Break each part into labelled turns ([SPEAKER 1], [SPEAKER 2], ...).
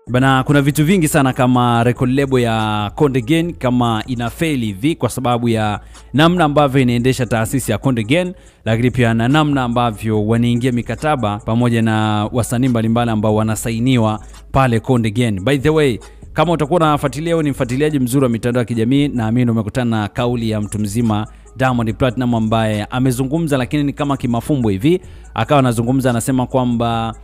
[SPEAKER 1] Bana, kuna vitu vingi sana kama record label ya Konde Gang kama inafeli hivi kwa sababu ya namna ambavyo inaendesha taasisi ya Konde Gang, lakini pia na namna ambavyo wanaingia mikataba pamoja na wasanii mbalimbali ambao wanasainiwa pale Konde Gang. By the way, kama utakuwa unafuatilia au ni mfuatiliaji mzuri wa mitandao ya kijamii, naamini umekutana na kauli ya mtu mzima Diamond Platnumz ambaye amezungumza, lakini ni kama kimafumbo hivi. Akawa anazungumza, anasema kwamba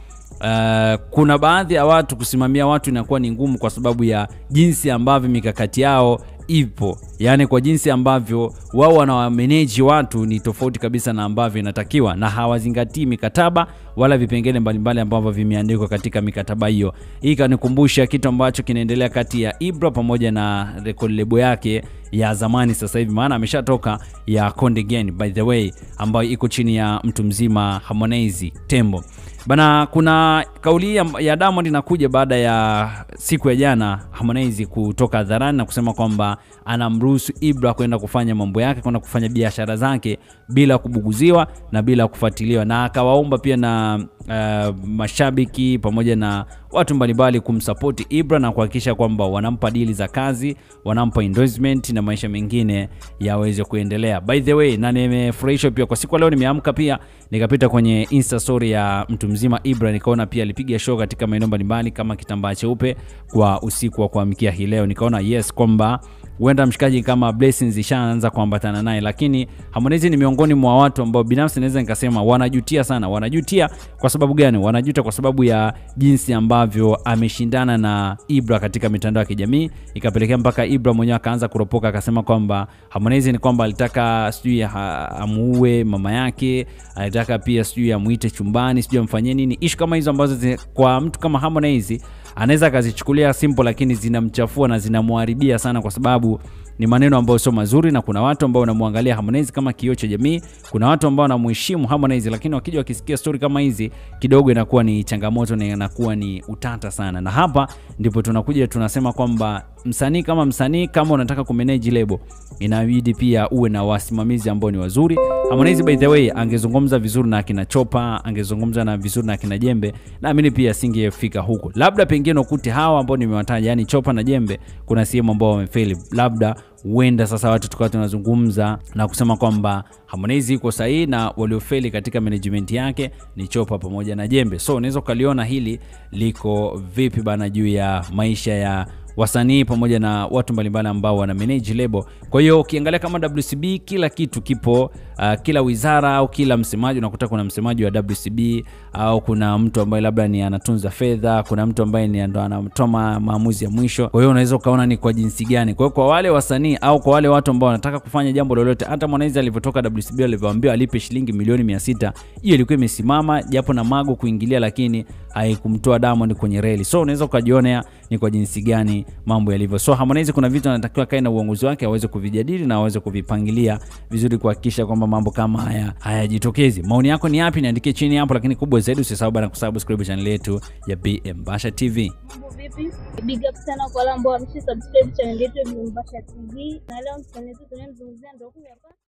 [SPEAKER 1] kuna baadhi ya watu kusimamia watu inakuwa ni ngumu kwa sababu ya jinsi ambavyo mikakati yao ipo. Yani kwa jinsi ambavyo wao wanawamanage watu ni tofauti kabisa na ambavyo inatakiwa, na hawazingatii mikataba wala vipengele mbalimbali ambavyo vimeandikwa katika mikataba hiyo. Hii kanikumbusha kitu ambacho kinaendelea kati ya Ibra pamoja na record label yake ya zamani sasa hivi, maana ameshatoka ya Konde Gang by the way, ambayo iko chini ya mtu mzima Harmonize Tembo. Bana, kuna kauli ya Diamond inakuja baada ya siku ya jana Harmonize kutoka hadharani na kusema kwamba anamruhusu Ibra kwenda kufanya mambo yake, kwenda kufanya biashara zake bila kubuguziwa na bila kufuatiliwa, na akawaomba pia na mashabiki pamoja na watu mbalimbali kumsupport Ibra na kuhakikisha kwamba wanampa deal za kazi, wanampa endorsement na maisha mengine yaweze kuendelea. By the way, na nimefurahishwa pia kwa siku leo, nimeamka pia nikapita kwenye Insta story ya mtu mzima Ibra, nikaona pia alipiga show katika maeneo mbalimbali kama Kitambaa Cheupe kwa usiku wa kuamkia hii leo. Nikaona yes kwamba huenda mshikaji kama blessings ishaanza kuambatana naye, lakini Harmonize ni miongoni mwa watu ambao binafsi naweza nikasema wanajutia sana. Wanajutia kwa sababu gani? Wanajuta kwa sababu ya jinsi ambavyo ameshindana na Ibra katika mitandao ya kijamii, ikapelekea mpaka Ibra mwenyewe akaanza kuropoka, akasema kwamba Harmonize ni kwamba alitaka sijui amuue mama yake, alitaka pia sijui amuite chumbani, sijui amfanyie nini. Issue kama hizo ambazo kwa mtu kama Harmonize anaweza kazichukulia simple, lakini zinamchafua na zinamharibia sana kwa sababu ni maneno ambayo sio mazuri. Na kuna watu ambao wanamwangalia Harmonize kama kioo cha jamii, kuna watu ambao wanamheshimu Harmonize, lakini wakija wakisikia story kama hizi kidogo inakuwa ni changamoto na inakuwa ni utata sana. Na hapa ndipo tunakuja tunasema kwamba msanii kama unataka kumanage label, inabidi pia uwe na wasimamizi ambao ni wazuri. Harmonize by the way angezungumza vizuri na akina Chopa, angezungumza na vizuri na akina Jembe, naamini pia singefika huko. Labda pengine ukute hawa ambao nimewataja, yani Chopa na Jembe, kuna sehemu ambao wamefeli. Labda huenda sasa watu tukawa tunazungumza na kusema kwamba Harmonize yuko sahihi na waliofeli katika management yake ni Chopa pamoja na Jembe. So unaweza kaliona hili liko vipi bana juu ya maisha ya wasanii pamoja na watu mbalimbali ambao wana manage label. Kwa hiyo ukiangalia kama WCB kila kitu kipo, kila wizara au kila msemaji unakuta kuna msemaji wa WCB, au kuna mtu ambaye labda ni anatunza fedha, kuna mtu ambaye ni ndo anatoa maamuzi ya mwisho. Kwa hiyo unaweza kaona ni kwa jinsi gani. Kwa hiyo kwa wale wasanii au kwa wale watu ambao wanataka kufanya jambo lolote, hata Harmonize alivyotoka WCB alivyoambiwa alipe shilingi milioni 600, hiyo ilikuwa imesimama japo na Mago kuingilia, lakini haikumtoa Diamond kwenye reli. So unaweza kujionea ni kwa jinsi gani mambo yalivyo. So Harmonize kuna vitu anatakiwa kae na uongozi wake aweze kuvijadili na aweze kuvipangilia vizuri kuhakikisha kwamba mambo kama haya hayajitokezi. Maoni yako ni yapi? Niandike chini hapo, lakini kubwa zaidi usisahau bana kusubscribe channel yetu ya BM Basha TV.
[SPEAKER 2] Mambo vipi? Big up sana kwa wale ambao wamesubscribe channel yetu ya BM Basha TV. Na leo msanii wetu tunamzungumzia ndio huyu hapa.